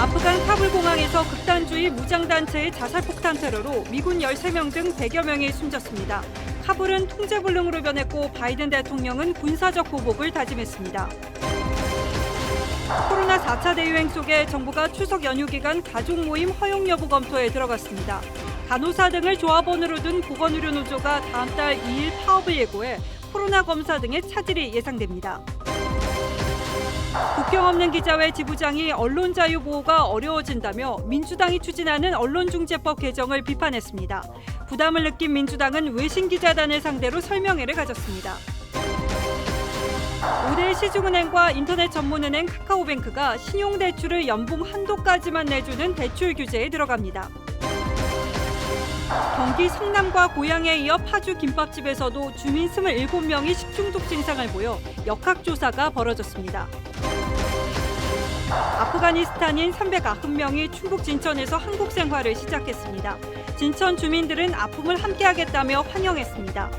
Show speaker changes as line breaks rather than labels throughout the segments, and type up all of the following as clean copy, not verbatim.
아프간 카불 공항에서 극단주의 무장단체의 자살폭탄 테러로 미군 13명 등 100여 명이 숨졌습니다. 카불은 통제불능으로 변했고 바이든 대통령은 군사적 보복을 다짐했습니다. 코로나 4차 대유행 속에 정부가 추석 연휴 기간 가족 모임 허용 여부 검토에 들어갔습니다. 간호사 등을 조합원으로 둔 보건의료노조가 다음 달 2일 파업을 예고해 코로나 검사 등의 차질이 예상됩니다. 국경 없는 기자회 지부장이 언론 자유 보호가 어려워진다며 민주당이 추진하는 언론중재법 개정을 비판했습니다. 부담을 느낀 민주당은 외신 기자단을 상대로 설명회를 가졌습니다. 5대 시중은행과 인터넷 전문은행 카카오뱅크가 신용대출을 연봉 한도까지만 내주는 대출 규제에 들어갑니다. 경기 성남과 고양에 이어 파주 김밥집에서도 주민 27명이 식중독 증상을 보여 역학조사가 벌어졌습니다. 아프가니스탄인 390명이 충북 진천에서 한국 생활을 시작했습니다. 진천 주민들은 아픔을 함께하겠다며 환영했습니다.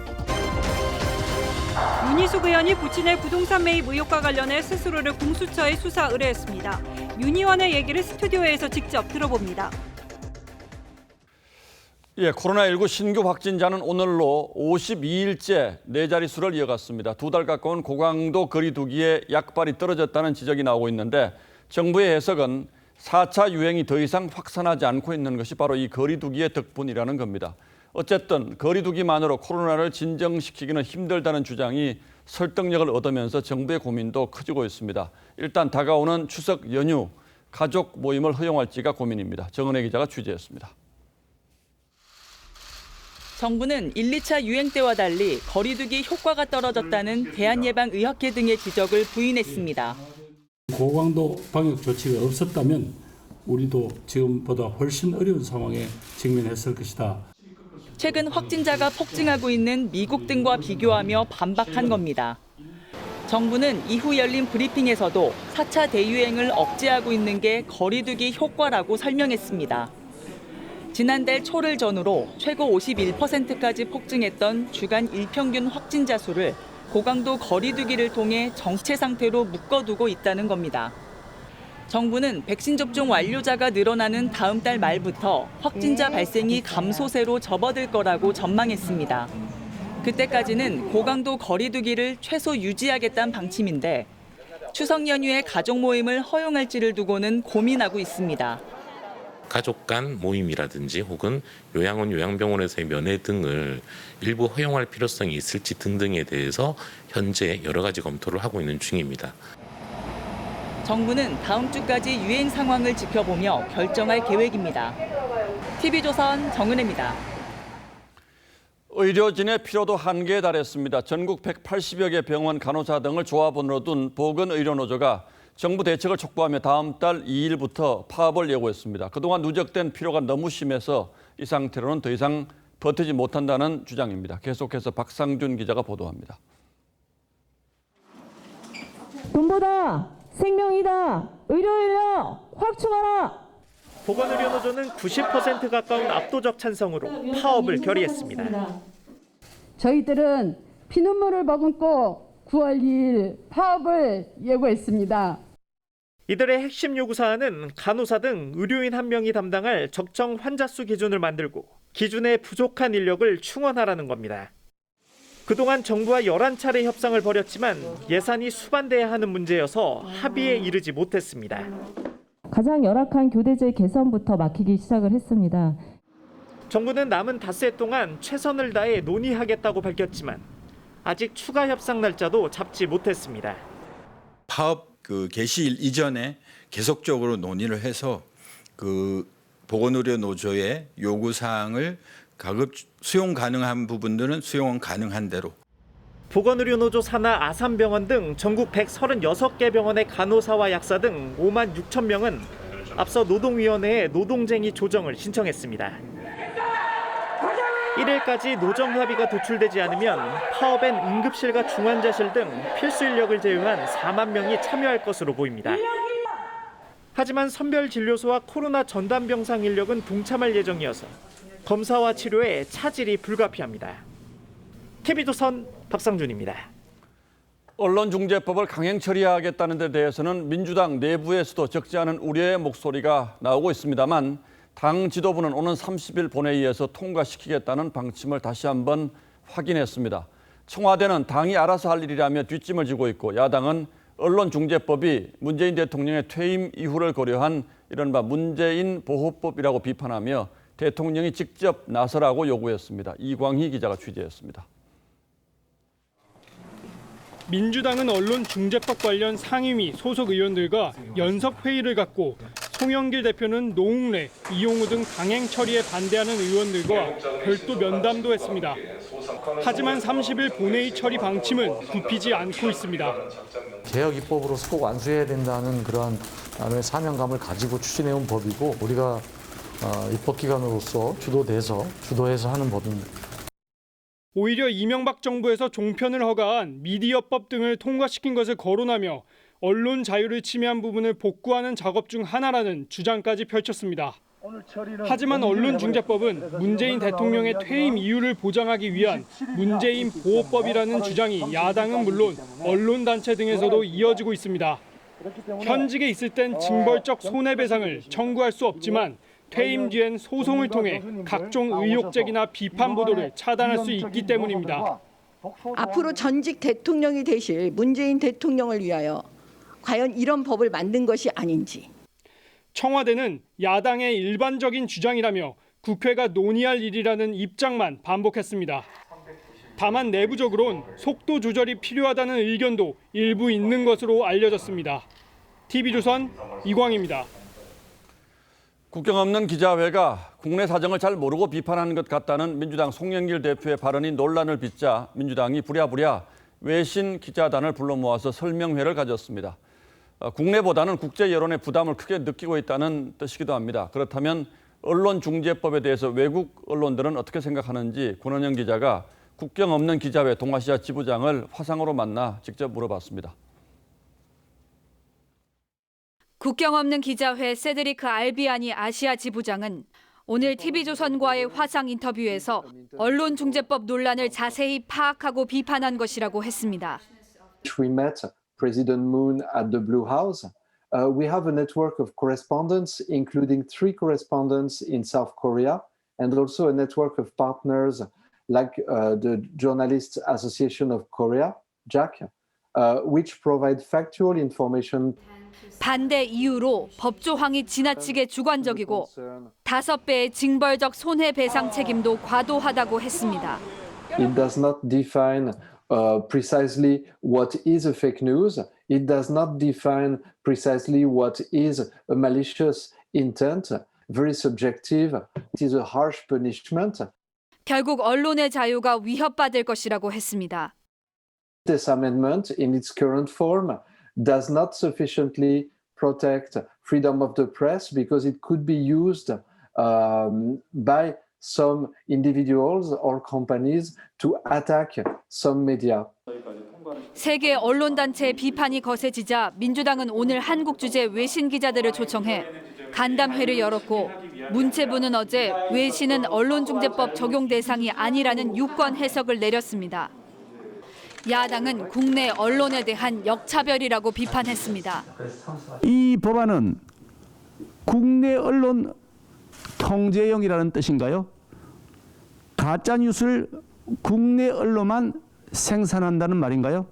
윤희숙 의원이 부친의 부동산 매입 의혹과 관련해 스스로를 공수처에 수사 의뢰했습니다. 윤 의원의 얘기를 스튜디오에서 직접 들어봅니다.
코로나19 신규 확진자는 오늘로 52일째 네 자릿수를 이어갔습니다. 2달 가까운 고강도 거리 두기에 약발이 떨어졌다는 지적이 나오고 있는데 정부의 해석은 4차 유행이 더 이상 확산하지 않고 있는 것이 바로 이 거리 두기의 덕분이라는 겁니다. 어쨌든 거리 두기만으로 코로나를 진정시키기는 힘들다는 주장이 설득력을 얻으면서 정부의 고민도 커지고 있습니다. 일단 다가오는 추석 연휴, 가족 모임을 허용할지가 고민입니다. 정은혜 기자가 취재했습니다.
정부는 1, 2차 유행 때와 달리 거리두기 효과가 떨어졌다는 대한예방의학회 등의 지적을 부인했습니다.
고강도 방역 조치가 없었다면 우리도 지금보다 훨씬 어려운 상황에 직면했을 것이다.
최근 확진자가 폭증하고 있는 미국 등과 비교하며 반박한 겁니다. 정부는 이후 열린 브리핑에서도 4차 대유행을 억제하고 있는 게 거리두기 효과라고 설명했습니다. 지난달 초를 전후로 최고 51%까지 폭증했던 주간 일평균 확진자 수를 고강도 거리두기를 통해 정체 상태로 묶어두고 있다는 겁니다. 정부는 백신 접종 완료자가 늘어나는 다음 달 말부터 확진자 발생이 감소세로 접어들 거라고 전망했습니다. 그때까지는 고강도 거리두기를 최소 유지하겠다는 방침인데 추석 연휴에 가족 모임을 허용할지를 두고는 고민하고 있습니다.
가족 간 모임이라든지 혹은 요양원, 요양병원에서의 면회 등을 일부 허용할 필요성이 있을지 등등에 대해서 현재 여러 가지 검토를 하고 있는 중입니다.
정부는 다음 주까지 유행 상황을 지켜보며 결정할 계획입니다. TV조선 정은혜입니다.
의료진의 피로도 한계에 달했습니다. 전국 180여 개 병원 간호사 등을 조합원으로 둔 보건의료노조가 정부 대책을 촉구하며 다음 달 2일부터 파업을 예고했습니다. 그동안 누적된 피로가 너무 심해서 이 상태로는 더 이상 버티지 못한다는 주장입니다. 계속해서 박상준 기자가 보도합니다.
돈보다 생명이다. 의료인력 확충하라.
보건의료노조는 90% 가까운 압도적 찬성으로 파업을 결의했습니다.
저희들은 피눈물을 머금고 9월 2일 파업을 예고했습니다.
이들의 핵심 요구사항은 간호사 등 의료인 한 명이 담당할 적정 환자 수 기준을 만들고 기준에 부족한 인력을 충원하라는 겁니다. 그동안 정부와 11차례 협상을 벌였지만 예산이 수반돼야 하는 문제여서 합의에 이르지 못했습니다.
가장 열악한 교대제 개선부터 막히기 시작을 했습니다.
정부는 남은 닷새 동안 최선을 다해 논의하겠다고 밝혔지만 아직 추가 협상 날짜도 잡지 못했습니다.
파업 개시일 이전에 계속적으로 논의를 해서 보건의료 노조의 요구 사항을 가급 수용 가능한 부분들은 수용 가능한 대로.
보건의료노조 산하 아산병원 등 전국 136개 병원의 간호사와 약사 등 5만 6천 명은 앞서 노동위원회에 노동쟁의 조정을 신청했습니다. 1일까지 노정 합의가 도출되지 않으면 파업엔 응급실과 중환자실 등 필수 인력을 제외한 4만 명이 참여할 것으로 보입니다. 하지만 선별진료소와 코로나 전담병상 인력은 동참할 예정이어서 검사와 치료에 차질이 불가피합니다. TV조선 박상준입니다.
언론중재법을 강행 처리하겠다는 데 대해서는 민주당 내부에서도 적지 않은 우려의 목소리가 나오고 있습니다만 당 지도부는 오는 30일 본회의에서 통과시키겠다는 방침을 다시 한번 확인했습니다. 청와대는 당이 알아서 할 일이라며 뒷짐을 지고 있고 야당은 언론중재법이 문재인 대통령의 퇴임 이후를 고려한 이른바 문재인 보호법이라고 비판하며 대통령이 직접 나서라고 요구했습니다. 이광희 기자가 취재했습니다.
민주당은 언론중재법 관련 상임위 소속 의원들과 연석회의를 갖고 송영길 대표는 노웅래, 이용우 등 강행 처리에 반대하는 의원들과 별도 면담도 했습니다. 하지만 30일 본회의 처리 방침은 굽히지 않고 있습니다.
개혁 입법으로서 꼭 완수해야 된다는 그러한 사명감을 가지고 추진해온 법이고 우리가 입법기관으로서 주도해서 하는 법입니다.
오히려 이명박 정부에서 종편을 허가한 미디어법 등을 통과시킨 것을 거론하며 언론 자유를 침해한 부분을 복구하는 작업 중 하나라는 주장까지 펼쳤습니다. 하지만 언론중재법은 문재인 대통령의 퇴임 이유를 보장하기 위한 문재인 보호법이라는 주장이 야당은 물론 언론단체 등에서도 이어지고 있습니다. 현직에 있을 땐 징벌적 손해배상을 청구할 수 없지만 퇴임 뒤엔 소송을 통해 각종 의혹 제기나 비판 보도를 차단할 수 있기 때문입니다.
앞으로 전직 대통령이 되실 문재인 대통령을 위하여 과연 이런 법을 만든 것이 아닌지.
청와대는 야당의 일반적인 주장이라며 국회가 논의할 일이라는 입장만 반복했습니다. 다만 내부적으론 속도 조절이 필요하다는 의견도 일부 있는 것으로 알려졌습니다. TV조선 이광희입니다.
국경 없는 기자회가 국내 사정을 잘 모르고 비판하는 것 같다는 민주당 송영길 대표의 발언이 논란을 빚자 민주당이 부랴부랴 외신 기자단을 불러 모아서 설명회를 가졌습니다. 국내보다는 국제 여론의 부담을 크게 느끼고 있다는 뜻이기도 합니다. 그렇다면 언론중재법에 대해서 외국 언론들은 어떻게 생각하는지 권은영 기자가 국경 없는 기자회 동아시아 지부장을 화상으로 만나 직접 물어봤습니다.
국경 없는 기자회 세드리크 알비아니 아시아 지부장은 오늘 TV조선과의 화상 인터뷰에서 언론중재법 논란을 자세히 파악하고 비판한 것이라고 했습니다.
We met President Moon at the Blue House. We have a network of correspondents, including 3 correspondents in South Korea, and also a network of partners like the Journalists Association of Korea, JAC, which provide factual information.
반대 이유로 법 조항이 지나치게 주관적이고 5배의 징벌적 손해배상 책임도 과도하다고 했습니다.
It does not define precisely what is a fake news. It does not define precisely what is a malicious intent. Very subjective. It is a harsh punishment.
결국 언론의 자유가 위협받을 것이라고 했습니다.
This amendment in its current form does not sufficiently protect freedom of the press because it could be used by some individuals or companies to attack some media.
세계 언론단체의 비판이 거세지자 민주당은 오늘 한국 주재 외신 기자들을 초청해 간담회를 열었고 문체부는 어제 외신은 언론중재법 적용 대상이 아니라는 유권 해석을 내렸습니다. 야당은 국내 언론에 대한 역차별이라고 비판했습니다.
이 법안은 국내 언론 통제용이라는 뜻인가요? 가짜 뉴스를 국내 언론만 생산한다는 말인가요?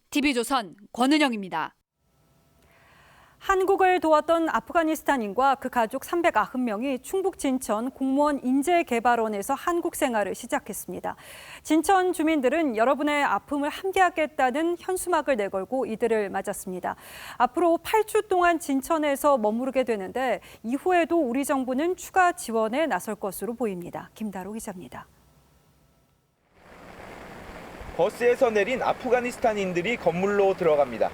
TV조선 권은영입니다.
한국을 도왔던 아프가니스탄인과 그 가족 390명이 충북 진천 공무원 인재개발원에서 한국 생활을 시작했습니다. 진천 주민들은 여러분의 아픔을 함께하겠다는 현수막을 내걸고 이들을 맞았습니다. 앞으로 8주 동안 진천에서 머무르게 되는데 이후에도 우리 정부는 추가 지원에 나설 것으로 보입니다. 김다로 기자입니다.
버스에서 내린 아프가니스탄인들이 건물로 들어갑니다.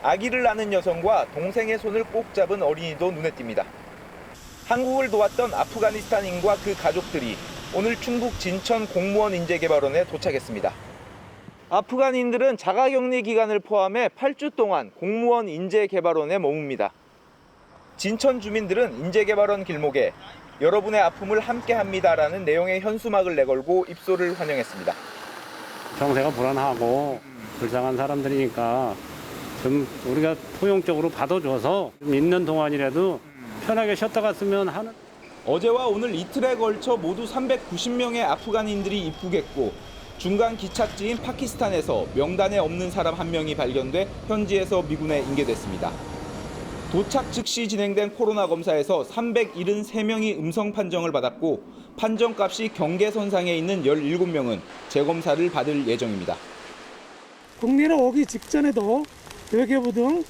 아기를 낳는 여성과 동생의 손을 꼭 잡은 어린이도 눈에 띕니다. 한국을 도왔던 아프가니스탄인과 그 가족들이 오늘 충북 진천 공무원 인재개발원에 도착했습니다. 아프간인들은 자가격리 기간을 포함해 8주 동안 공무원 인재개발원에 머뭅니다. 진천 주민들은 인재개발원 길목에 여러분의 아픔을 함께합니다라는 내용의 현수막을 내걸고 입소를 환영했습니다.
정세가 불안하고 불쌍한 사람들이니까 좀 우리가 포용적으로 받아줘서 좀 있는 동안이라도 편하게 쉬었다 갔으면 하는.
어제와 오늘 이틀에 걸쳐 모두 390명의 아프간인들이 입국했고 중간 기착지인 파키스탄에서 명단에 없는 사람 1명이 발견돼 현지에서 미군에 인계됐습니다. 도착 즉시 진행된 코로나 검사에서 373명이 음성 판정을 받았고 판정값이 경계선상에 있는 17명은 재검사를 받을 예정입니다.
국내로 오기 직전에도 외교부 등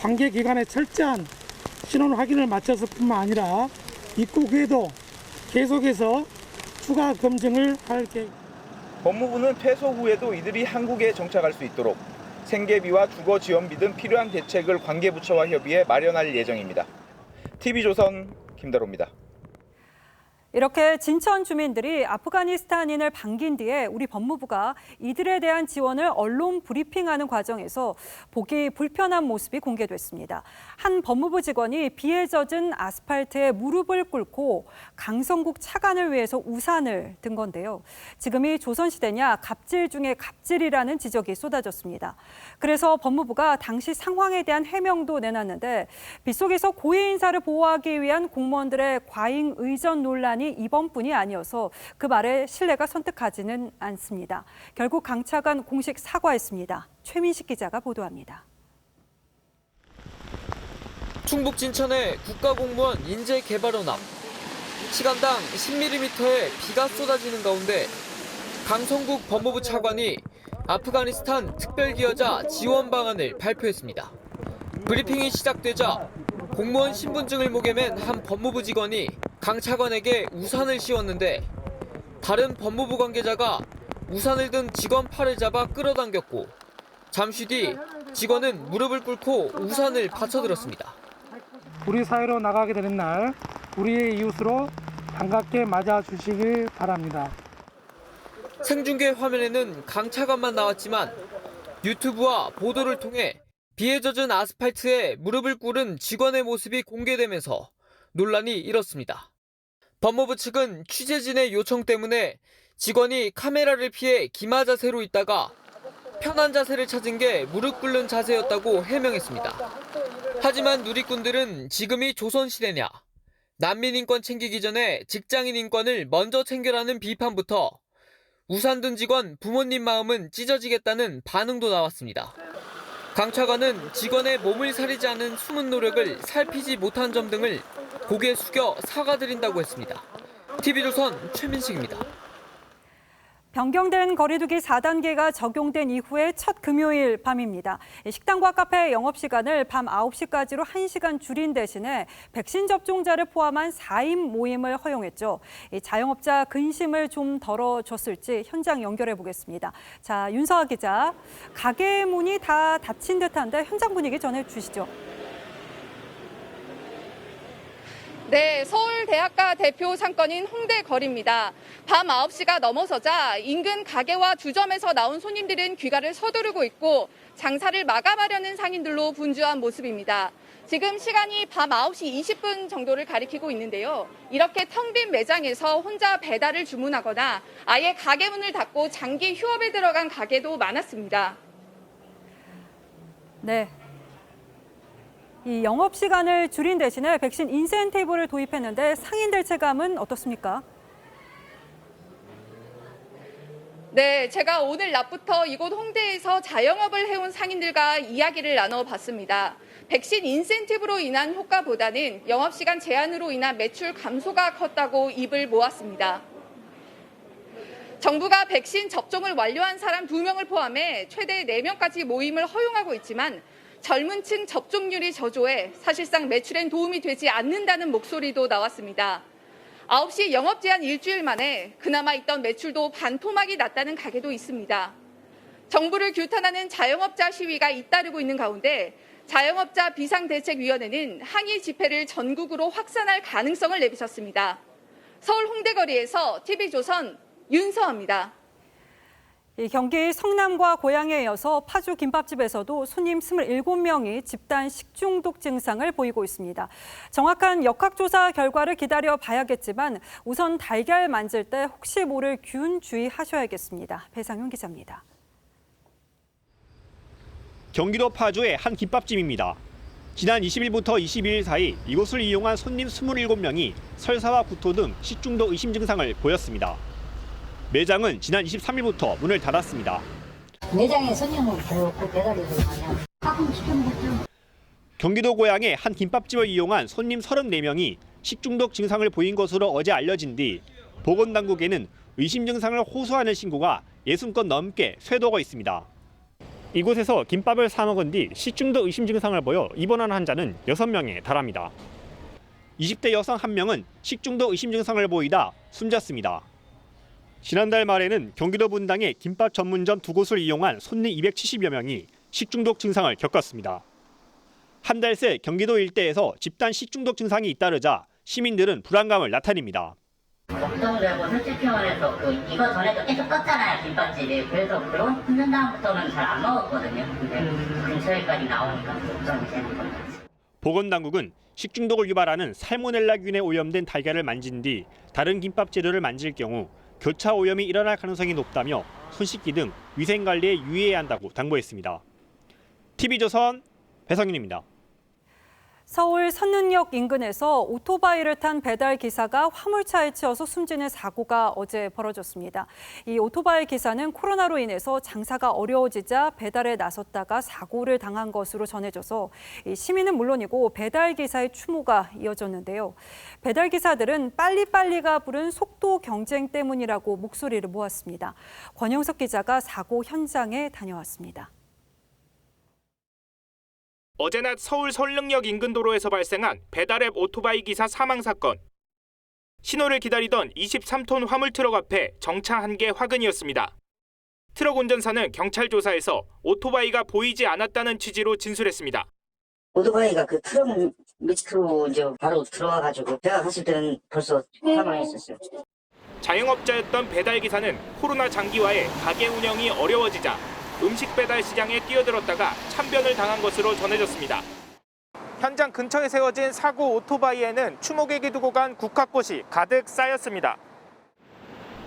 관계기관의 철저한 신원 확인을 마쳐서뿐만 아니라 입국 후에도 계속해서 추가 검증을 할 계획입니다.
법무부는 퇴소 후에도 이들이 한국에 정착할 수 있도록 생계비와 주거 지원비 등 필요한 대책을 관계부처와 협의해 마련할 예정입니다. TV조선 김다로입니다.
이렇게 진천 주민들이 아프가니스탄인을 반긴 뒤에 우리 법무부가 이들에 대한 지원을 언론 브리핑하는 과정에서 보기 불편한 모습이 공개됐습니다. 한 법무부 직원이 비에 젖은 아스팔트에 무릎을 꿇고 강성국 차관을 위해서 우산을 든 건데요. 지금이 조선시대냐 갑질 중에 갑질이라는 지적이 쏟아졌습니다. 그래서 법무부가 당시 상황에 대한 해명도 내놨는데 빗속에서 고위 인사를 보호하기 위한 공무원들의 과잉 의전 논란이 이번뿐이 아니어서 그 말에 신뢰가 선뜻하지는 않습니다. 결국 강 차관 공식 사과했습니다. 최민식 기자가 보도합니다.
충북 진천의 국가공무원 인재개발원 앞. 시간당 10mm의 비가 쏟아지는 가운데 강성국 법무부 차관이 아프가니스탄 특별기여자 지원 방안을 발표했습니다. 브리핑이 시작되자 공무원 신분증을 목에 맨 한 법무부 직원이 강 차관에게 우산을 씌웠는데 다른 법무부 관계자가 우산을 든 직원 팔을 잡아 끌어당겼고 잠시 뒤 직원은 무릎을 꿇고 우산을 받쳐들었습니다.
우리 사회로 나가게 되는 날 우리의 이웃으로 반갑게 맞아주시길 바랍니다.
생중계 화면에는 강 차관만 나왔지만 유튜브와 보도를 통해 비에 젖은 아스팔트에 무릎을 꿇은 직원의 모습이 공개되면서 논란이 일었습니다. 법무부 측은 취재진의 요청 때문에 직원이 카메라를 피해 기마 자세로 있다가 편한 자세를 찾은 게 무릎 꿇는 자세였다고 해명했습니다. 하지만 누리꾼들은 지금이 조선시대냐, 난민 인권 챙기기 전에 직장인 인권을 먼저 챙겨라는 비판부터 우산 든 직원 부모님 마음은 찢어지겠다는 반응도 나왔습니다. 강 차관은 직원의 몸을 사리지 않은 숨은 노력을 살피지 못한 점 등을 고개 숙여 사과드린다고 했습니다. TV조선 최민식입니다.
변경된 거리두기 4단계가 적용된 이후에 첫 금요일 밤입니다. 식당과 카페 영업시간을 밤 9시까지로 1시간 줄인 대신에 백신 접종자를 포함한 4인 모임을 허용했죠. 자영업자 근심을 좀 덜어줬을지 현장 연결해 보겠습니다. 자, 윤서아 기자, 가게 문이 다 닫힌 듯한데 현장 분위기 전해주시죠.
네, 서울대학가 대표 상권인 홍대 거리입니다. 밤 9시가 넘어서자 인근 가게와 주점에서 나온 손님들은 귀가를 서두르고 있고 장사를 마감하려는 상인들로 분주한 모습입니다. 지금 시간이 밤 9시 20분 정도를 가리키고 있는데요. 이렇게 텅 빈 매장에서 혼자 배달을 주문하거나 아예 가게 문을 닫고 장기 휴업에 들어간 가게도 많았습니다.
네. 이 영업시간을 줄인 대신에 백신 인센티브를 도입했는데 상인들 체감은 어떻습니까?
네, 제가 오늘 낮부터 이곳 홍대에서 자영업을 해온 상인들과 이야기를 나눠봤습니다. 백신 인센티브로 인한 효과보다는 영업시간 제한으로 인한 매출 감소가 컸다고 입을 모았습니다. 정부가 백신 접종을 완료한 사람 2명을 포함해 최대 4명까지 모임을 허용하고 있지만 젊은 층 접종률이 저조해 사실상 매출엔 도움이 되지 않는다는 목소리도 나왔습니다. 9시 영업 제한 일주일 만에 그나마 있던 매출도 반토막이 났다는 가게도 있습니다. 정부를 규탄하는 자영업자 시위가 잇따르고 있는 가운데 자영업자 비상대책위원회는 항의 집회를 전국으로 확산할 가능성을 내비쳤습니다. 서울 홍대거리에서 TV조선 윤서아입니다.
경기 성남과 고양이에 이어서 파주 김밥집에서도 손님 27명이 집단 식중독 증상을 보이고 있습니다. 정확한 역학조사 결과를 기다려 봐야겠지만 우선 달걀 만질 때 혹시 모를 균 주의하셔야겠습니다. 배상윤 기자입니다.
경기도 파주의 한 김밥집입니다. 지난 20일부터 22일 사이 이곳을 이용한 손님 27명이 설사와 구토 등 식중독 의심 증상을 보였습니다. 매장은 지난 23일부터 문을 닫았습니다.
매장에 손님은 별로 없고 배달해서 그냥 가끔 시켜 먹죠.
경기도 고양의 한 김밥집을 이용한 손님 34명이 식중독 증상을 보인 것으로 어제 알려진 뒤 보건당국에는 의심 증상을 호소하는 신고가 60건 넘게 쇄도가 있습니다. 이곳에서 김밥을 사 먹은 뒤 식중독 의심 증상을 보여 입원한 환자는 6명에 달합니다. 20대 여성 1명은 식중독 의심 증상을 보이다 숨졌습니다. 지난달 말에는 경기도 분당의 김밥 전문점 2곳을 이용한 손님 270여 명이 식중독 증상을 겪었습니다. 한 달 새 경기도 일대에서 집단 식중독 증상이 잇따르자 시민들은 불안감을 나타냅니다.
걱정되고 솔직히말해서 이거 전에도 계속 떴잖아요, 김밥집이. 그래서 그런 끊는 다음부터는 잘 안 먹었거든요. 근데 근처에까지 나오니까 걱정이 되는 거죠.
보건당국은 식중독을 유발하는 살모넬라균에 오염된 달걀을 만진 뒤 다른 김밥 재료를 만질 경우 교차 오염이 일어날 가능성이 높다며 손 씻기 등 위생관리에 유의해야 한다고 당부했습니다. TV조선 배성윤입니다.
서울 선릉역 인근에서 오토바이를 탄 배달 기사가 화물차에 치여서 숨지는 사고가 어제 벌어졌습니다. 이 오토바이 기사는 코로나로 인해서 장사가 어려워지자 배달에 나섰다가 사고를 당한 것으로 전해져서 시민은 물론이고 배달 기사의 추모가 이어졌는데요. 배달 기사들은 빨리빨리가 부른 속도 경쟁 때문이라고 목소리를 모았습니다. 권영석 기자가 사고 현장에 다녀왔습니다.
어제 낮 서울 선릉역 인근 도로에서 발생한 배달앱 오토바이 기사 사망 사건. 신호를 기다리던 23톤 화물 트럭 앞에 정차 한 개 화근이었습니다. 트럭 운전사는 경찰 조사에서 오토바이가 보이지 않았다는 취지로 진술했습니다.
오토바이가 그 트럭 밑으로 이제 바로 들어와가지고 제가 갔을 때는 벌써 사망했었어요.
자영업자였던 배달 기사는 코로나 장기화에 가게 운영이 어려워지자 음식 배달 시장에 뛰어들었다가 참변을 당한 것으로 전해졌습니다. 현장 근처에 세워진 사고 오토바이에는 추모객이 두고 간 국화꽃이 가득 쌓였습니다.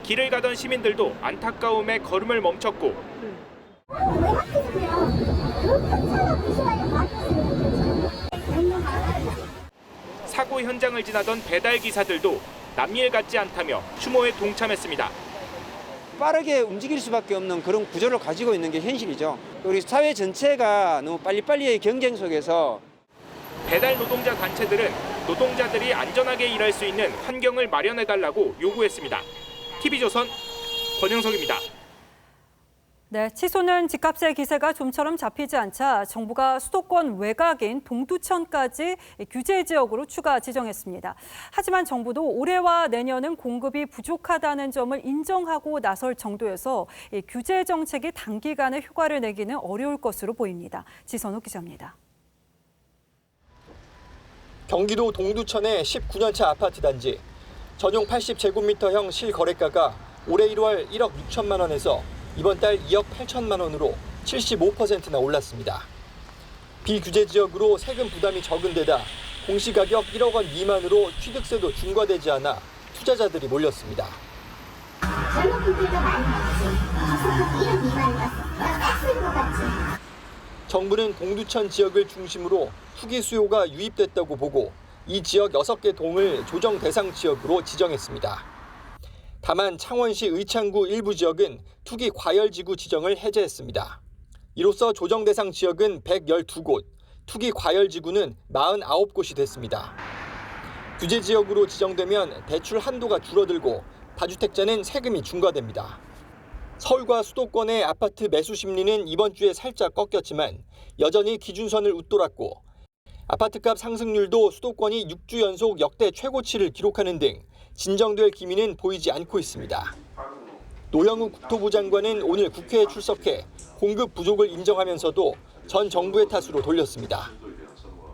길을 가던 시민들도 안타까움에 걸음을 멈췄고 사고 현장을 지나던 배달 기사들도 남일 같지 않다며 추모에 동참했습니다.
빠르게 움직일 수밖에 없는 그런 구조를 가지고 있는 게 현실이죠. 우리 사회 전체가 너무 빨리빨리의 경쟁 속에서
배달 노동자 단체들은 노동자들이 안전하게 일할 수 있는 환경을 마련해달라고 요구했습니다. TV조선 권영석입니다.
네, 치솟는 집값의 기세가 좀처럼 잡히지 않자 정부가 수도권 외곽인 동두천까지 규제 지역으로 추가 지정했습니다. 하지만 정부도 올해와 내년은 공급이 부족하다는 점을 인정하고 나설 정도여서 규제 정책이 단기간에 효과를 내기는 어려울 것으로 보입니다. 지선욱 기자입니다.
경기도 동두천의 19년차 아파트 단지. 전용 80제곱미터형 실거래가가 올해 1월 1억 6천만 원에서 이번 달 2억 8천만 원으로 75%나 올랐습니다. 비규제 지역으로 세금 부담이 적은 데다 공시가격 1억 원 미만으로 취득세도 중과되지 않아 투자자들이 몰렸습니다. 정부는 동두천 지역을 중심으로 투기 수요가 유입됐다고 보고 이 지역 6개 동을 조정 대상 지역으로 지정했습니다. 다만 창원시 의창구 일부 지역은 투기 과열지구 지정을 해제했습니다. 이로써 조정 대상 지역은 112곳, 투기 과열지구는 49곳이 됐습니다. 규제 지역으로 지정되면 대출 한도가 줄어들고 다주택자는 세금이 중과됩니다. 서울과 수도권의 아파트 매수 심리는 이번 주에 살짝 꺾였지만 여전히 기준선을 웃돌았고 아파트값 상승률도 수도권이 6주 연속 역대 최고치를 기록하는 등 진정될 기미는 보이지 않고 있습니다. 노영우 국토부 장관은 오늘 국회에 출석해 공급 부족을 인정하면서도 전 정부의 탓으로 돌렸습니다.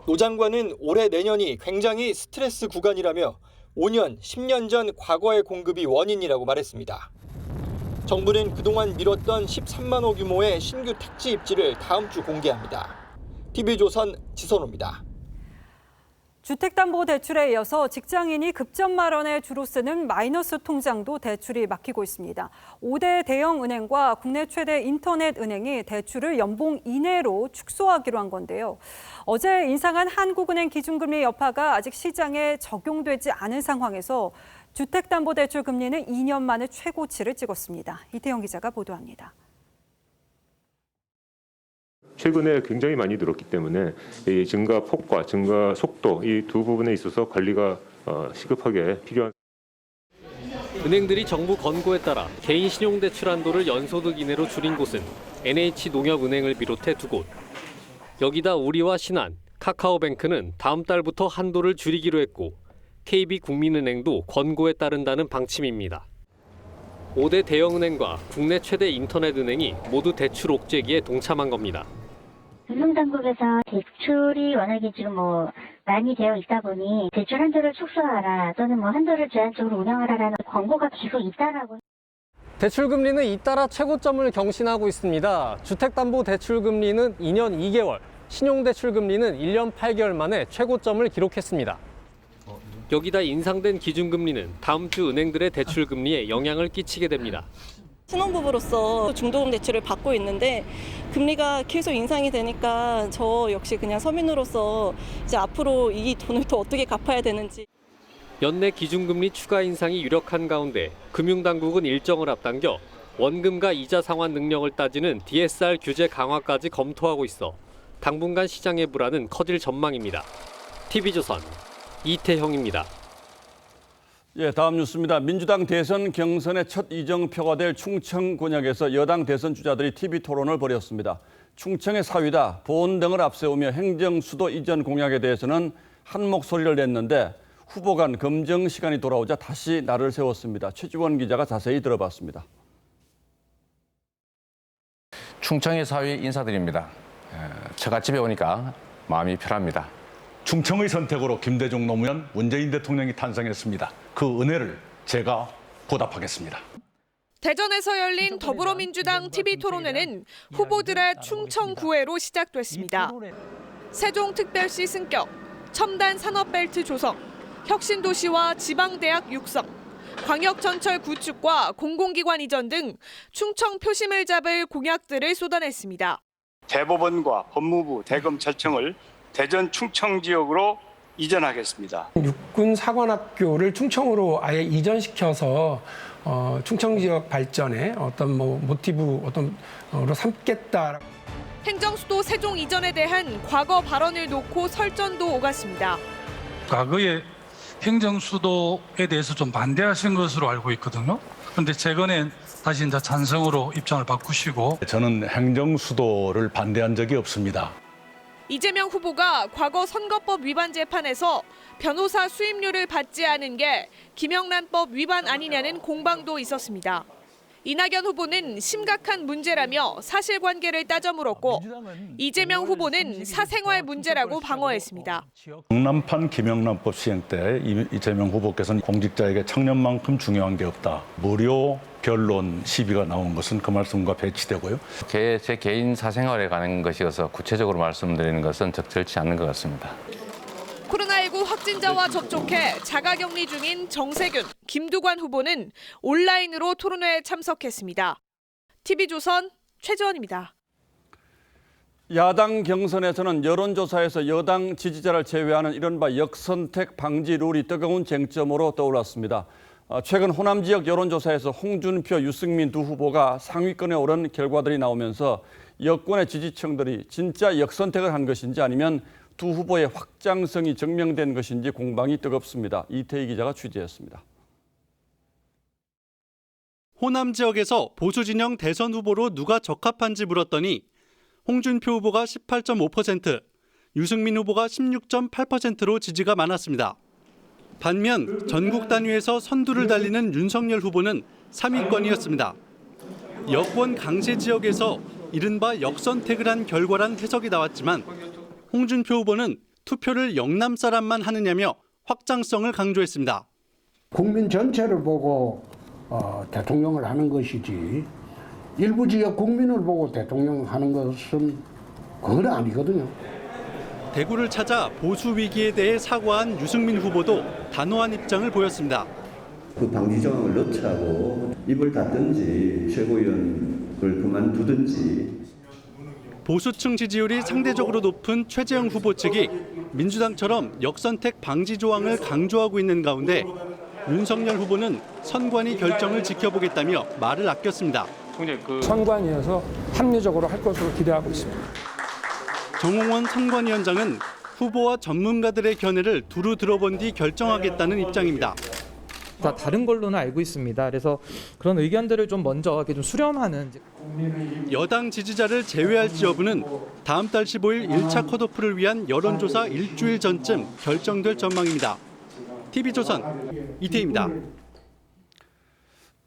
노 장관은 올해 내년이 굉장히 스트레스 구간이라며 5년, 10년 전 과거의 공급이 원인이라고 말했습니다. 정부는 그동안 미뤘던 13만 호 규모의 신규 택지 입지를 다음 주 공개합니다. TV조선 지선호입니다.
주택담보대출에 이어서 직장인이 급전 마련에 주로 쓰는 마이너스 통장도 대출이 막히고 있습니다. 5대 대형 은행과 국내 최대 인터넷 은행이 대출을 연봉 이내로 축소하기로 한 건데요. 어제 인상한 한국은행 기준금리 여파가 아직 시장에 적용되지 않은 상황에서 주택담보대출 금리는 2년 만에 최고치를 찍었습니다. 이태영 기자가 보도합니다.
최근에 굉장히 많이 늘었기 때문에 이 증가 폭과 증가 속도 이 두 부분에 있어서 관리가 시급하게 필요한.
은행들이 정부 권고에 따라 개인 신용대출 한도를 연소득 이내로 줄인 곳은 NH농협은행을 비롯해 2곳. 여기다 우리와 신한, 카카오뱅크는 다음 달부터 한도를 줄이기로 했고 KB국민은행도 권고에 따른다는 방침입니다. 5대 대형은행과 국내 최대 인터넷은행이 모두 대출 옥죄기에 동참한 겁니다.
금융당국에서 대출이 워낙에 지금 많이 되어 있다 보니 대출 한도를 축소하라 또는 한도를 제한적으로 운영하라라는 권고가 계속 있다라고.
대출 금리는 잇따라 최고점을 경신하고 있습니다. 주택담보대출 금리는 2년 2개월, 신용대출 금리는 1년 8개월 만에 최고점을 기록했습니다. 여기다 인상된 기준금리는 다음 주 은행들의 대출 금리에 영향을 끼치게 됩니다.
신혼부부로서 중도금 대출을 받고 있는데 금리가 계속 인상이 되니까 저 역시 그냥 서민으로서 이제 앞으로 이 돈을 또 어떻게 갚아야 되는지.
연내 기준금리 추가 인상이 유력한 가운데 금융당국은 일정을 앞당겨 원금과 이자 상환 능력을 따지는 DSR 규제 강화까지 검토하고 있어 당분간 시장의 불안은 커질 전망입니다. TV조선 이태형입니다.
예, 다음 뉴스입니다. 민주당 대선 경선의 첫 이정표가 될 충청 권역에서 여당 대선 주자들이 TV 토론을 벌였습니다. 충청의 사위다, 보온 등을 앞세우며 행정 수도 이전 공약에 대해서는 한 목소리를 냈는데 후보 간 검증 시간이 돌아오자 다시 날을 세웠습니다. 최지원 기자가 자세히 들어봤습니다.
충청의 사위 인사드립니다. 처갓집에 오니까 마음이 편합니다.
충청의 선택으로 김대중 노무현 문재인 대통령이 탄생했습니다. 그 은혜를 제가 보답하겠습니다.
대전에서 열린 더불어민주당 TV토론회는 후보들의 충청 구애로 시작됐습니다. 세종특별시 승격, 첨단 산업벨트 조성, 혁신도시와 지방대학 육성, 광역전철 구축과 공공기관 이전 등 충청 표심을 잡을 공약들을 쏟아냈습니다.
대법원과 법무부, 대검찰청을 대전 충청 지역으로 이전하겠습니다.
육군 사관학교를 충청으로 아예 이전시켜서 충청 지역 발전에 모티브로 삼겠다.
행정수도 세종 이전에 대한 과거 발언을 놓고 설전도 오갔습니다.
과거에 행정수도에 대해서 좀 반대하신 것으로 알고 있거든요. 그런데 최근에 다시 이제 찬성으로 입장을 바꾸시고.
저는 행정수도를 반대한 적이 없습니다.
이재명 후보가 과거 선거법 위반 재판에서 변호사 수임료를 받지 않은 게 김영란법 위반 아니냐는 공방도 있었습니다. 이낙연 후보는 심각한 문제라며 사실관계를 따져 물었고 이재명 후보는 사생활 문제라고 방어했습니다.
영남판 김영란법 시행 때 이재명 후보께서는 공직자에게 청년만큼 중요한 게 없다. 무료 변론 시비가 나온 것은 그 말씀과 배치되고요.
제 개인 사생활에 관한 것이어서 구체적으로 말씀드리는 것은 적절치 않는 것 같습니다.
코로나19 확진자와 접촉해 자가격리 중인 정세균, 김두관 후보는 온라인으로 토론회에 참석했습니다. TV조선 최지원입니다.
야당 경선에서는 여론조사에서 여당 지지자를 제외하는 이른바 역선택 방지 룰이 뜨거운 쟁점으로 떠올랐습니다. 최근 호남 지역 여론조사에서 홍준표, 유승민 두 후보가 상위권에 오른 결과들이 나오면서 여권의 지지층들이 진짜 역선택을 한 것인지 아니면 두 후보의 확장성이 증명된 것인지 공방이 뜨겁습니다. 이태희 기자가 취재했습니다.
호남 지역에서 보수 진영 대선 후보로 누가 적합한지 물었더니 홍준표 후보가 18.5%, 유승민 후보가 16.8%로 지지가 많았습니다. 반면 전국 단위에서 선두를 달리는 윤석열 후보는 3위권이었습니다. 여권 강세 지역에서 이른바 역선택을 한 결과란 해석이 나왔지만 홍준표 후보는 투표를 영남 사람만 하느냐며 확장성을 강조했습니다.
국민 전체를 보고 대통령을 하는 것이지 일부 지역 국민을 보고 대통령 하는 것은 그건 아니거든요.
대구를 찾아 보수 위기에 대해 사과한 유승민 후보도 단호한 입장을 보였습니다.
그 방지 조항을 넣자고 입을 닫든지 최고위원을 그만두든지.
보수층 지지율이 상대적으로 높은 최재형 후보 측이 민주당처럼 역선택 방지 조항을 강조하고 있는 가운데 윤석열 후보는 선관위 결정을 지켜보겠다며 말을 아꼈습니다.
선관위에서 합리적으로 할 것으로 기대하고 있습니다.
정홍원 선관위원장은 후보와 전문가들의 견해를 두루 들어본 뒤 결정하겠다는 입장입니다.
다 다른 걸로는 알고 있습니다. 그래서 그런 의견들을 좀 먼저 이렇게 좀 수렴하는.
여당 지지자를 제외할지 여부는 다음 달 15일 1차 컷오프를 위한 여론조사 일주일 전쯤 결정될 전망입니다. TV조선 이태희입니다.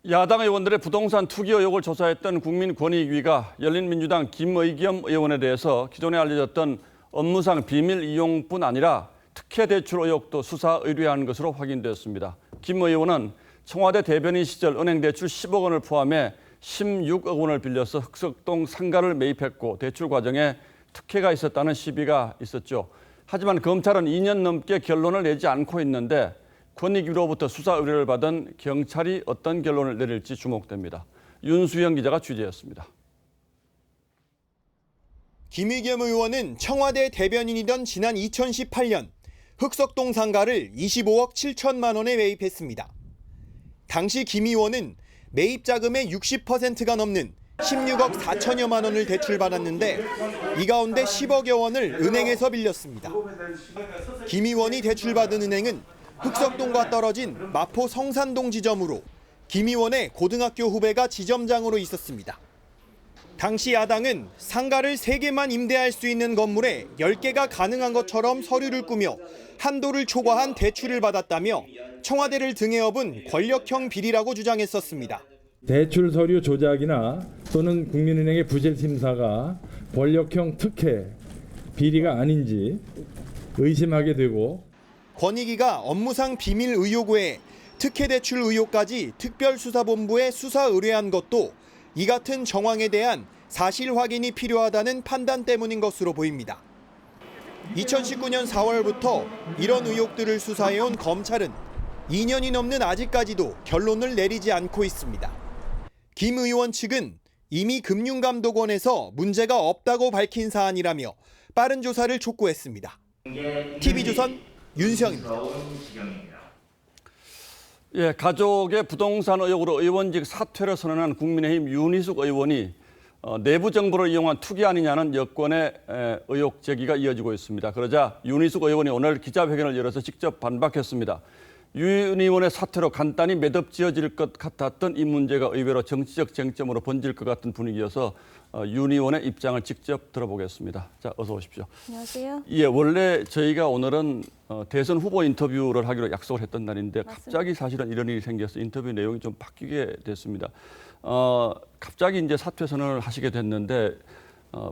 야당 의원들의 부동산 투기 의혹을 조사했던 국민권익위가 열린민주당 김의겸 의원에 대해서 기존에 알려졌던 업무상 비밀 이용뿐 아니라 특혜 대출 의혹도 수사 의뢰한 것으로 확인되었습니다. 김 의원은 청와대 대변인 시절 은행 대출 10억 원을 포함해 16억 원을 빌려서 흑석동 상가를 매입했고 대출 과정에 특혜가 있었다는 시비가 있었죠. 하지만 검찰은 2년 넘게 결론을 내지 않고 있는데 권익위로부터 수사 의뢰를 받은 경찰이 어떤 결론을 내릴지 주목됩니다. 윤수영 기자가 취재했습니다.
김의겸 의원은 청와대 대변인이던 지난 2018년 흑석동 상가를 25억 7천만 원에 매입했습니다. 당시 김 의원은 매입 자금의 60%가 넘는 16억 4천여만 원을 대출받았는데 이 가운데 10억여 원을 은행에서 빌렸습니다. 김 의원이 대출받은 은행은 흑석동과 떨어진 마포 성산동 지점으로 김 의원의 고등학교 후배가 지점장으로 있었습니다. 당시 야당은 상가를 3개만 임대할 수 있는 건물에 10개가 가능한 것처럼 서류를 꾸며 한도를 초과한 대출을 받았다며 청와대를 등에 업은 권력형 비리라고 주장했었습니다.
대출 서류 조작이나 또는 국민은행의 부실 심사가 권력형 특혜, 비리가 아닌지 의심하게 되고
권익위가 업무상 비밀 의혹 외에 특혜 대출 의혹까지 특별수사본부에 수사 의뢰한 것도 이 같은 정황에 대한 사실 확인이 필요하다는 판단 때문인 것으로 보입니다. 2019년 4월부터 이런 의혹들을 수사해온 검찰은 2년이 넘는 아직까지도 결론을 내리지 않고 있습니다. 김 의원 측은 이미 금융감독원에서 문제가 없다고 밝힌 사안이라며 빠른 조사를 촉구했습니다. TV조선 윤수영입니다.
예, 가족의 부동산 의혹으로 의원직 사퇴를 선언한 국민의힘 윤희숙 의원이 내부 정보를 이용한 투기 아니냐는 여권의 의혹 제기가 이어지고 있습니다. 그러자 윤희숙 의원이 오늘 기자회견을 열어서 직접 반박했습니다. 윤 의원의 사퇴로 간단히 매듭 지어질 것 같았던 이 문제가 의외로 정치적 쟁점으로 번질 것 같은 분위기여서 윤 의원의 입장을 직접 들어보겠습니다. 자, 어서 오십시오.
안녕하세요.
예, 원래 저희가 오늘은 대선 후보 인터뷰를 하기로 약속을 했던 날인데
맞습니다.
갑자기 사실은 이런 일이 생겨서 인터뷰 내용이 좀 바뀌게 됐습니다. 갑자기 이제 사퇴 선언을 하시게 됐는데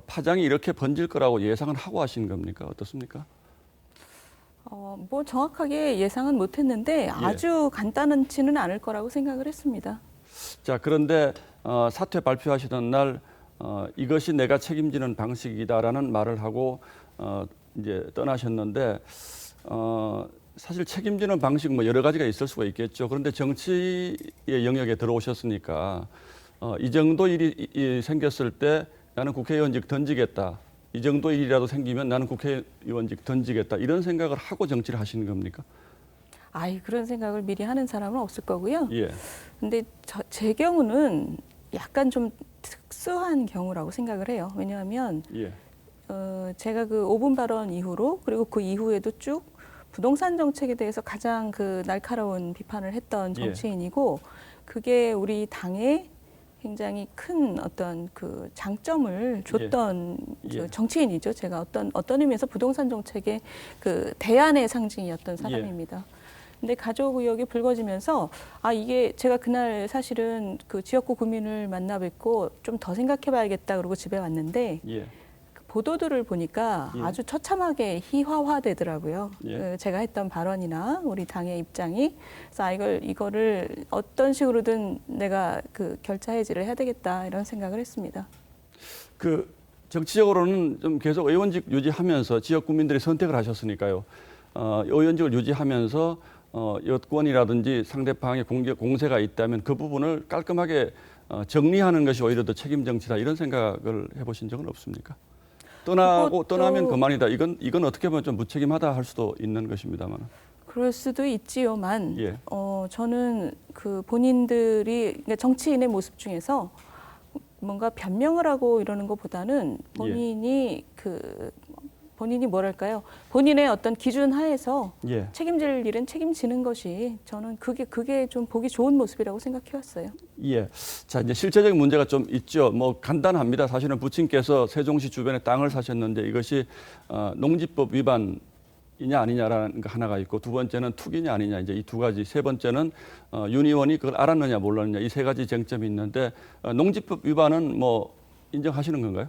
파장이 이렇게 번질 거라고 예상은 하고 하신 겁니까? 어떻습니까?
뭐 정확하게 예상은 못했는데 아주 간단하지는 않을 거라고 생각을 했습니다.
자, 그런데 사퇴 발표하시던 날 이것이 내가 책임지는 방식이다라는 말을 하고 이제 떠나셨는데 사실 책임지는 방식 뭐 여러 가지가 있을 수가 있겠죠. 그런데 정치의 영역에 들어오셨으니까 이 정도 일이 생겼을 때 나는 국회의원직 던지겠다. 이 정도 일이라도 생기면 나는 국회의원직 던지겠다. 이런 생각을 하고 정치를 하시는 겁니까?
그런 생각을 미리 하는 사람은 없을 거고요.
예.
근데 제 경우는 약간 좀 특수한 경우라고 생각을 해요. 왜냐하면 제가 그 5분 발언 이후로 그리고 그 이후에도 쭉 부동산 정책에 대해서 가장 그 날카로운 비판을 했던 정치인이고 그게 우리 당에 굉장히 큰 어떤 그 장점을 줬던 정치인이죠. 제가 어떤 의미에서 부동산 정책의 그 대안의 상징이었던 사람입니다. 근데 가족 의혹이 불거지면서 이게 제가 그날 사실은 그 지역구 구민을 만나 뵙고 좀 더 생각해봐야겠다 그러고 집에 왔는데 그 보도들을 보니까 아주 처참하게 희화화되더라고요. 제가 했던 발언이나 우리 당의 입장이 그래서 이거를 어떤 식으로든 내가 그 결자 해지를 해야 되겠다 이런 생각을 했습니다.
그 정치적으로는 좀 계속 의원직 유지하면서 지역 국민들이 선택을 하셨으니까요. 의원직을 유지하면서 여권이라든지 상대방의 공세가 있다면 그 부분을 깔끔하게 정리하는 것이 오히려 더 책임 정치다 이런 생각을 해보신 적은 없습니까? 떠나면 그만이다. 이건 어떻게 보면 좀 무책임하다 할 수도 있는 것입니다만.
그럴 수도 있지요만
예.
저는 그 본인들이 그러니까 정치인의 모습 중에서 뭔가 변명을 하고 이러는 것보다는 본인이 본인이 뭐랄까요? 본인의 어떤 기준 하에서 책임질 일은 책임지는 것이 저는 그게 좀 보기 좋은 모습이라고 생각해 왔어요.
예. 자, 이제 실제적인 문제가 좀 있죠. 뭐 간단합니다. 사실은 부친께서 세종시 주변에 땅을 사셨는데 이것이 농지법 위반이냐 아니냐라는 거 하나가 있고 두 번째는 투기냐 아니냐 이제 이 두 가지 세 번째는 윤 의원이 그걸 알았느냐 몰랐느냐 이 세 가지 쟁점이 있는데 농지법 위반은 뭐 인정하시는 건가요?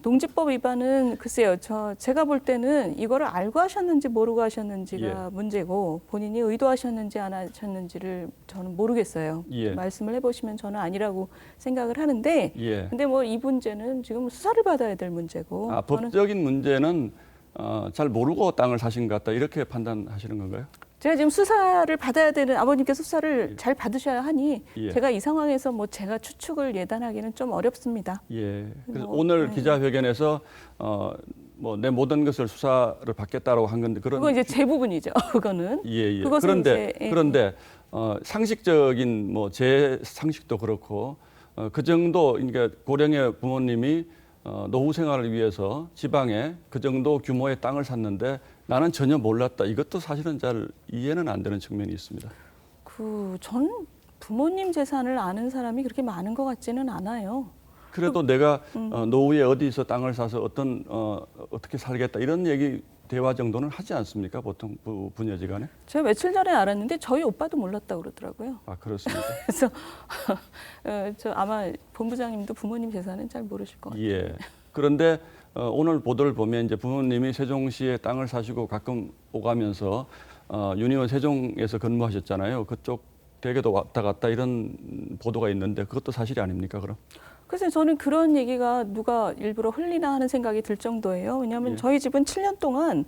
농지법 위반은 글쎄요. 제가 볼 때는 이거를 알고 하셨는지 모르고 하셨는지가 문제고 본인이 의도하셨는지 안 하셨는지를 저는 모르겠어요. 말씀을 해보시면 저는 아니라고 생각을 하는데 근데 뭐 이 문제는 지금 수사를 받아야 될 문제고
법적인 문제는 잘 모르고 땅을 사신 것 같다 이렇게 판단하시는 건가요?
제가 지금 수사를 받아야 되는 아버님께서 수사를 잘 받으셔야 하니 제가 이 상황에서 뭐 제가 추측을 예단하기는 좀 어렵습니다.
그래서 오늘 기자회견에서 뭐 내 모든 것을 수사를 받겠다라고 한 건데
그건 이제 제 부분이죠. 그거는.
그런데 상식적인 뭐 제 상식도 그렇고 그 정도 그러니까 고령의 부모님이 노후 생활을 위해서 지방에 그 정도 규모의 땅을 샀는데 나는 전혀 몰랐다. 이것도 사실은 잘 이해는 안 되는 측면이 있습니다.
전 부모님 재산을 아는 사람이 그렇게 많은 것 같지는 않아요.
그래도 내가 노후에 어디서 땅을 사서 어떻게 살겠다 이런 얘기 대화 정도는 하지 않습니까? 보통 부녀지간에?
제가 며칠 전에 알았는데 저희 오빠도 몰랐다고 그러더라고요.
아 그렇습니까?
그래서 저 아마 본부장님도 부모님 재산은 잘 모르실 것 같아요.
그런데 오늘 보도를 보면 이제 부모님이 세종시에 땅을 사시고 가끔 오가면서 윤 의원 세종에서 근무하셨잖아요. 그쪽 댁에도 왔다 갔다 이런 보도가 있는데 그것도 사실이 아닙니까? 그럼?
글쎄 저는 그런 얘기가 누가 일부러 흘리나 하는 생각이 들 정도예요. 왜냐하면 저희 집은 7년 동안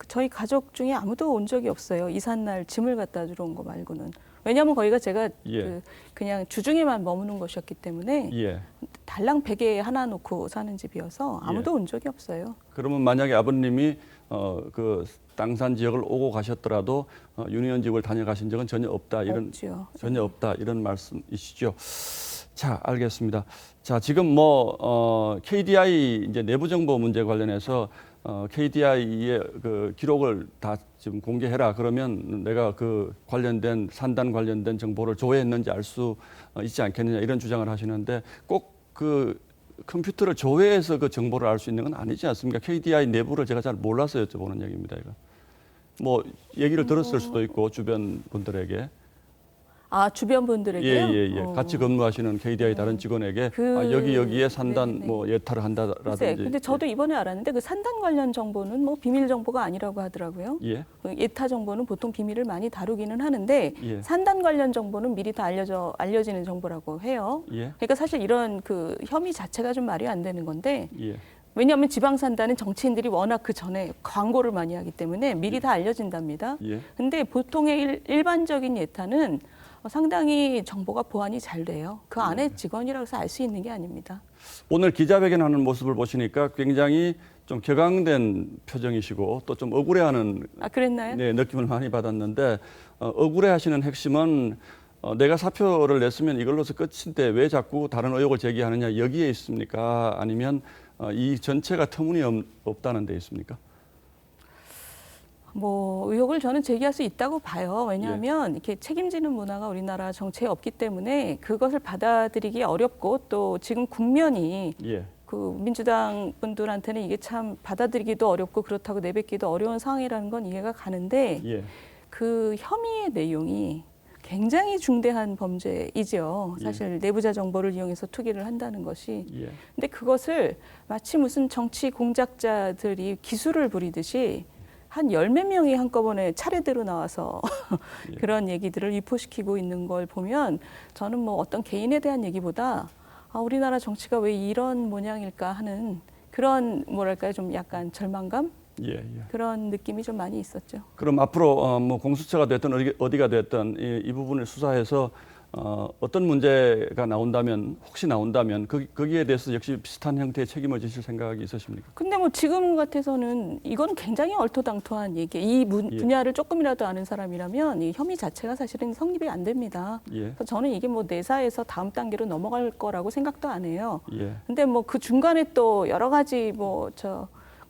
저희 가족 중에 아무도 온 적이 없어요. 이삿날 짐을 갖다 주러 온 거 말고는. 왜냐하면 거기가 제가 그냥 주중에만 머무는 것이었기 때문에 달랑 베개 하나 놓고 사는 집이어서 아무도 온 적이 없어요.
그러면 만약에 아버님이 그 땅산 지역을 오고 가셨더라도 윤 의원 집을 다녀가신 적은 전혀 없다 전혀 없다 이런 말씀이시죠. 자, 알겠습니다. 자, 지금 뭐 KDI 이제 내부 정보 문제 관련해서 KDI의 그 기록을 다 지금 공개해라. 그러면 내가 그 관련된 산단 관련된 정보를 조회했는지 알 수 있지 않겠느냐 이런 주장을 하시는데 꼭 그 컴퓨터를 조회해서 그 정보를 알 수 있는 건 아니지 않습니까? KDI 내부를 제가 잘 몰라서 여쭤보는 얘기입니다. 이거. 뭐 얘기를 들었을 수도 있고 주변 분들에게.
주변 분들에게요?
같이 근무하시는 KDI 다른 직원에게 여기에 산단 뭐 예타를 한다라든지.
근데 저도 이번에 알았는데 그 산단 관련 정보는 뭐 비밀 정보가 아니라고 하더라고요. 예타 정보는 보통 비밀을 많이 다루기는 하는데 산단 관련 정보는 미리 다 알려지는 정보라고 해요. 그러니까 사실 이런 그 혐의 자체가 좀 말이 안 되는 건데. 왜냐하면 지방산단은 정치인들이 워낙 그 전에 광고를 많이 하기 때문에 미리 다 알려진답니다. 근데 보통의 일반적인 예타는 상당히 정보가 보안이 잘 돼요. 그 안에 직원이라고 해서 알 수 있는 게 아닙니다.
오늘 기자회견하는 모습을 보시니까 굉장히 좀 격앙된 표정이시고 또 좀 억울해하는
그랬나요?
네, 느낌을 많이 받았는데 억울해하시는 핵심은 내가 사표를 냈으면 이걸로서 끝인데 왜 자꾸 다른 의혹을 제기하느냐 여기에 있습니까? 아니면 이 전체가 터무니없다는 데 있습니까?
뭐 의혹을 저는 제기할 수 있다고 봐요. 왜냐하면 이렇게 책임지는 문화가 우리나라 정치에 없기 때문에 그것을 받아들이기 어렵고 또 지금 국면이 그 민주당 분들한테는 이게 참 받아들이기도 어렵고 그렇다고 내뱉기도 어려운 상황이라는 건 이해가 가는데 그 혐의의 내용이 굉장히 중대한 범죄이죠. 사실 내부자 정보를 이용해서 투기를 한다는 것이. 근데 그것을 마치 무슨 정치 공작자들이 기술을 부리듯이 한 10몇 명이 한꺼번에 차례대로 나와서 그런 얘기들을 유포시키고 있는 걸 보면 저는 뭐 어떤 개인에 대한 얘기보다 우리나라 정치가 왜 이런 모양일까 하는 그런 뭐랄까요, 좀 약간 절망감? 그런 느낌이 좀 많이 있었죠.
그럼 앞으로 뭐 공수처가 됐든 어디가 됐든 이 부분을 수사해서 어떤 문제가 나온다면, 혹시 나온다면 거기에 대해서 역시 비슷한 형태의 책임을 지실 생각이 있으십니까?
근데 뭐 지금 같아서는 이건 굉장히 얼토당토한 얘기. 이 분야를 조금이라도 아는 사람이라면 이 혐의 자체가 사실은 성립이 안 됩니다. 그래서 저는 이게 뭐 내사에서 다음 단계로 넘어갈 거라고 생각도 안 해요. 근데 뭐 그 중간에 또 여러 가지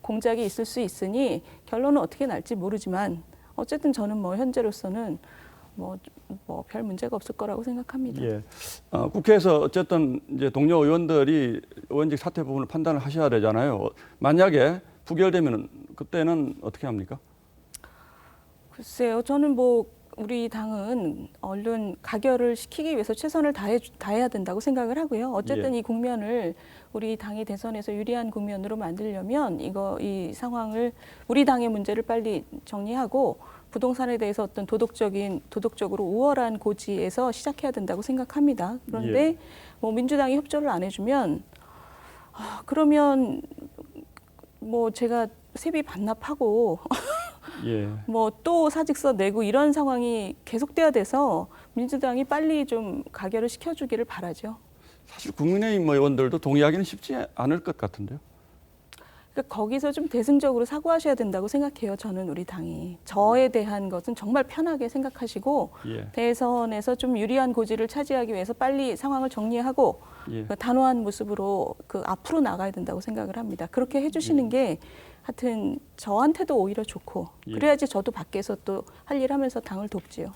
공작이 있을 수 있으니 결론은 어떻게 날지 모르지만 어쨌든 저는 뭐 현재로서는 뭐 별 문제가 없을 거라고 생각합니다.
국회에서 어쨌든 이제 동료 의원들이 의원직 사퇴 부분을 판단을 하셔야 되잖아요. 만약에 부결되면 그때는 어떻게 합니까?
글쎄요, 저는 뭐 우리 당은 얼른 가결을 시키기 위해서 최선을 다해야 된다고 생각을 하고요. 어쨌든 이 국면을 우리 당이 대선에서 유리한 국면으로 만들려면 이 상황을 우리 당의 문제를 빨리 정리하고 부동산에 대해서 어떤 도덕적으로 우월한 고지에서 시작해야 된다고 생각합니다. 그런데 뭐 민주당이 협조를 안 해주면 그러면 뭐 제가 세비 반납하고 뭐 또 사직서 내고 이런 상황이 계속돼야 돼서 민주당이 빨리 좀 가결을 시켜주기를 바라죠.
사실 국민의힘 의원들도 동의하기는 쉽지 않을 것 같은데요.
그러니까 거기서 좀 대승적으로 사고하셔야 된다고 생각해요. 저는 우리 당이. 저에 대한 것은 정말 편하게 생각하시고 대선에서 좀 유리한 고지를 차지하기 위해서 빨리 상황을 정리하고 단호한 모습으로 앞으로 나가야 된다고 생각을 합니다. 그렇게 해주시는 게 하여튼 저한테도 오히려 좋고 그래야지 저도 밖에서 또 할 일 하면서 당을 돕지요.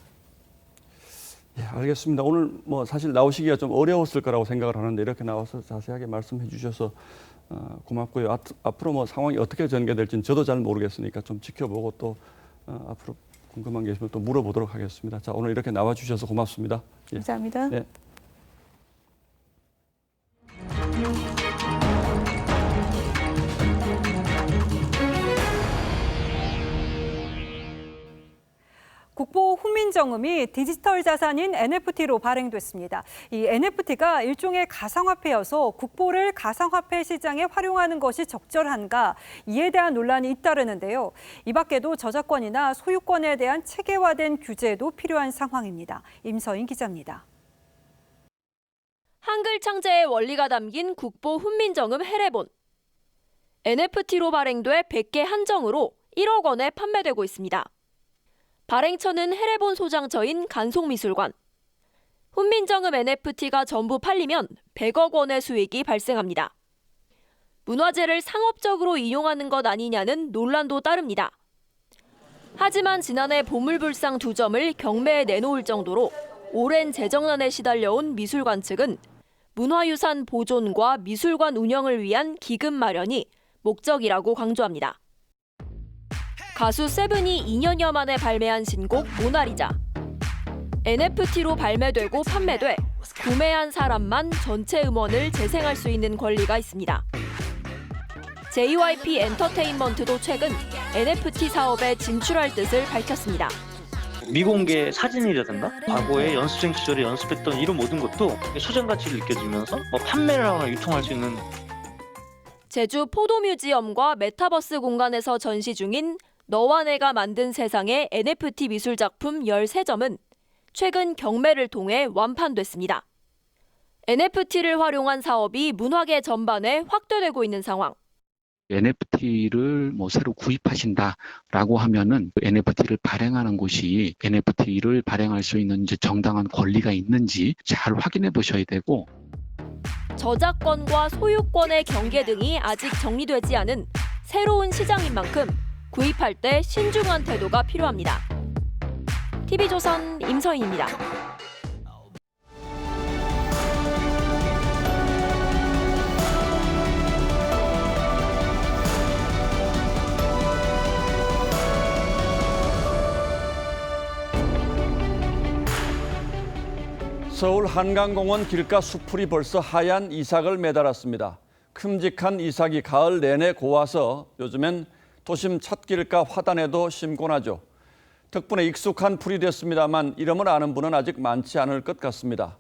알겠습니다. 오늘 뭐 사실 나오시기가 좀 어려웠을 거라고 생각을 하는데 이렇게 나와서 자세하게 말씀해 주셔서 고맙고요. 앞으로 뭐 상황이 어떻게 전개될지는 저도 잘 모르겠으니까 좀 지켜보고 또 앞으로 궁금한 게 있으면 또 물어보도록 하겠습니다. 자, 오늘 이렇게 나와 주셔서 고맙습니다.
감사합니다.
국보 훈민정음이 디지털 자산인 NFT로 발행됐습니다. 이 NFT가 일종의 가상화폐여서 국보를 가상화폐 시장에 활용하는 것이 적절한가, 이에 대한 논란이 잇따르는데요. 이 밖에도 저작권이나 소유권에 대한 체계화된 규제도 필요한 상황입니다. 임서인 기자입니다.
한글 창제의 원리가 담긴 국보 훈민정음 해례본. NFT로 발행돼 100개 한정으로 1억 원에 판매되고 있습니다. 발행처는 해례본 소장처인 간송미술관. 훈민정음 NFT가 전부 팔리면 100억 원의 수익이 발생합니다. 문화재를 상업적으로 이용하는 것 아니냐는 논란도 따릅니다. 하지만 지난해 보물불상 2점을 경매에 내놓을 정도로 오랜 재정난에 시달려온 미술관 측은 문화유산 보존과 미술관 운영을 위한 기금 마련이 목적이라고 강조합니다. 가수 세븐이 2년여 만에 발매한 신곡 모나리자. NFT로 발매되고 판매돼 구매한 사람만 전체 음원을 재생할 수 있는 권리가 있습니다. JYP 엔터테인먼트도 최근 NFT 사업에 진출할 뜻을 밝혔습니다.
미공개 사진이라든가 과거에 연습생 시절에 연습했던 이런 모든 것도 소장 가치를 느껴지면서 판매를 하거나 유통할 수 있는.
제주 포도뮤지엄과 메타버스 공간에서 전시 중인 너와 내가 만든 세상의 NFT 미술 작품 13점은 최근 경매를 통해 완판됐습니다. NFT를 활용한 사업이 문화계 전반에 확대되고 있는 상황.
NFT를 새로 구입하신다라고 하면은 NFT를 발행하는 곳이 NFT를 발행할 수 있는 정당한 권리가 있는지 잘 확인해 보셔야 되고,
저작권과 소유권의 경계 등이 아직 정리되지 않은 새로운 시장인 만큼 구입할 때 신중한 태도가 필요합니다. TV조선 임서인입니다.
서울 한강공원 길가 수풀이 벌써 하얀 이삭을 매달았습니다. 큼직한 이삭이 가을 내내 고와서 요즘엔 도심 찻길가 화단에도 심곤 하죠. 덕분에 익숙한 풀이 됐습니다만 이름을 아는 분은 아직 많지 않을 것 같습니다.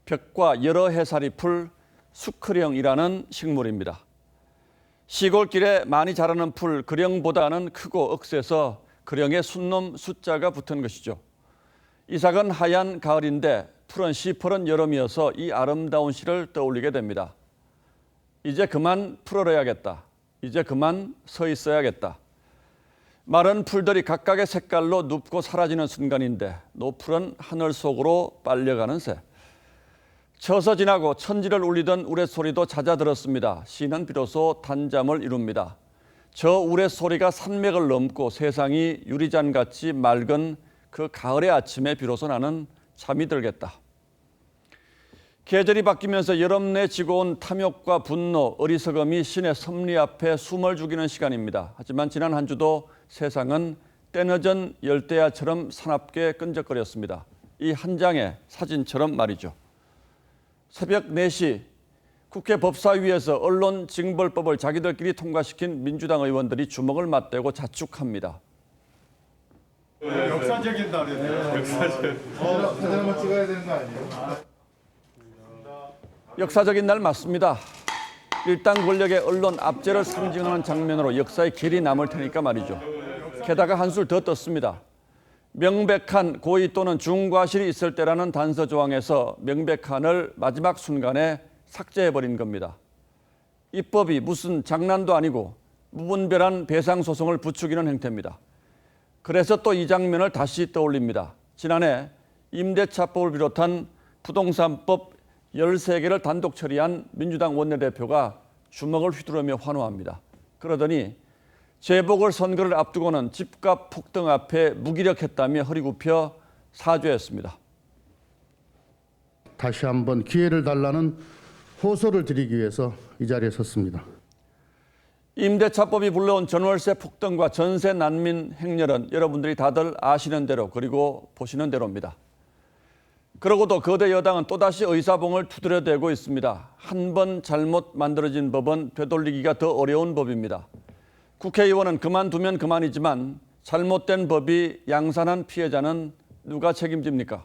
벽과 여러 해살이 풀, 수크령이라는 식물입니다. 시골길에 많이 자라는 풀 그령보다는 크고 억세서 그령에 순놈 숫자가 붙은 것이죠. 이삭은 하얀 가을인데 풀은 시퍼런 여름이어서 이 아름다운 시를 떠올리게 됩니다. 이제 그만 풀어야겠다. 이제 그만 서 있어야겠다. 마른 풀들이 각각의 색깔로 눕고 사라지는 순간인데 노푸른 하늘 속으로 빨려가는 새. 쳐서 지나고 천지를 울리던 우레소리도 잦아들었습니다. 시는 비로소 단잠을 이룹니다. 저 우레소리가 산맥을 넘고 세상이 유리잔같이 맑은 그 가을의 아침에 비로소 나는 잠이 들겠다. 계절이 바뀌면서 여름 내 지고 온 탐욕과 분노, 어리석음이 신의 섭리 앞에 숨을 죽이는 시간입니다. 하지만 지난 한 주도 세상은 때늦은 열대야처럼 사납게 끈적거렸습니다. 이 한 장의 사진처럼 말이죠. 새벽 4시 국회 법사위에서 언론징벌법을 자기들끼리 통과시킨 민주당 의원들이 주먹을 맞대고 자축합니다.
역사적인 날이네요. 역사적. 사진 한번 찍어야 되는 거 아니에요?
역사적인 날 맞습니다. 일당 권력의 언론 압제를 상징하는 장면으로 역사의 길이 남을 테니까 말이죠. 게다가 한술 더 떴습니다. 명백한 고의 또는 중과실이 있을 때라는 단서 조항에서 명백한을 마지막 순간에 삭제해버린 겁니다. 입법이 무슨 장난도 아니고 무분별한 배상 소송을 부추기는 행태입니다. 그래서 또 이 장면을 다시 떠올립니다. 지난해 임대차법을 비롯한 부동산법 13개를 단독 처리한 민주당 원내대표가 주먹을 휘두르며 환호합니다. 그러더니 재보궐선거를 앞두고는 집값 폭등 앞에 무기력했다며 허리 굽혀 사죄했습니다.
다시 한번 기회를 달라는 호소를 드리기 위해서 이 자리에 섰습니다.
임대차법이 불러온 전월세 폭등과 전세 난민 행렬은 여러분들이 다들 아시는 대로 그리고 보시는 대로입니다. 그러고도 거대 여당은 또다시 의사봉을 두드려대고 있습니다. 한 번 잘못 만들어진 법은 되돌리기가 더 어려운 법입니다. 국회의원은 그만두면 그만이지만 잘못된 법이 양산한 피해자는 누가 책임집니까?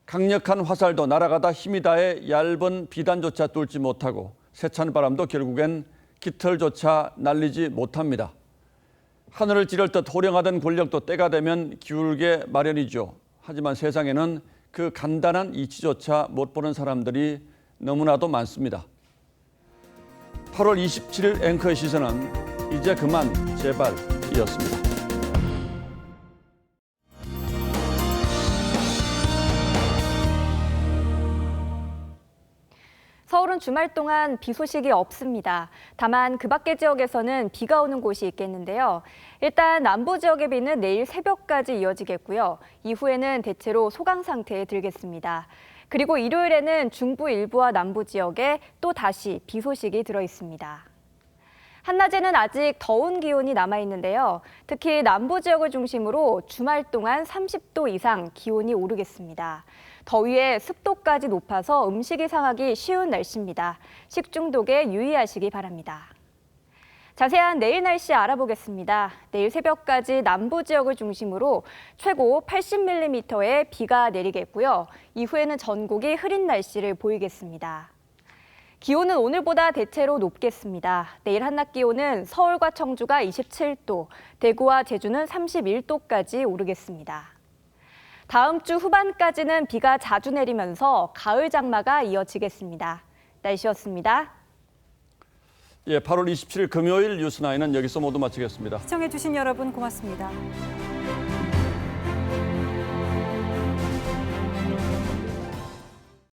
강력한 화살도 날아가다 힘이 다해 얇은 비단조차 뚫지 못하고 세찬 바람도 결국엔 깃털조차 날리지 못합니다. 하늘을 찌를 듯 호령하던 권력도 때가 되면 기울게 마련이죠. 하지만 세상에는 그 간단한 이치조차 못 보는 사람들이 너무나도 많습니다. 8월 27일 앵커의 시선은 이제 그만 제발이었습니다.
서울은 주말 동안 비 소식이 없습니다. 다만 그 밖의 지역에서는 비가 오는 곳이 있겠는데요. 일단 남부 지역의 비는 내일 새벽까지 이어지겠고요. 이후에는 대체로 소강 상태에 들겠습니다. 그리고 일요일에는 중부 일부와 남부 지역에 또 다시 비 소식이 들어 있습니다. 한낮에는 아직 더운 기온이 남아있는데요. 특히 남부 지역을 중심으로 주말 동안 30도 이상 기온이 오르겠습니다. 더위에 습도까지 높아서 음식이 상하기 쉬운 날씨입니다. 식중독에 유의하시기 바랍니다. 자세한 내일 날씨 알아보겠습니다. 내일 새벽까지 남부 지역을 중심으로 최고 80mm의 비가 내리겠고요. 이후에는 전국이 흐린 날씨를 보이겠습니다. 기온은 오늘보다 대체로 높겠습니다. 내일 한낮 기온은 서울과 청주가 27도, 대구와 제주는 31도까지 오르겠습니다. 다음 주 후반까지는 비가 자주 내리면서 가을 장마가 이어지겠습니다. 날씨였습니다.
예, 8월 27일 금요일 뉴스9는 여기서 모두 마치겠습니다.
시청해주신 여러분 고맙습니다.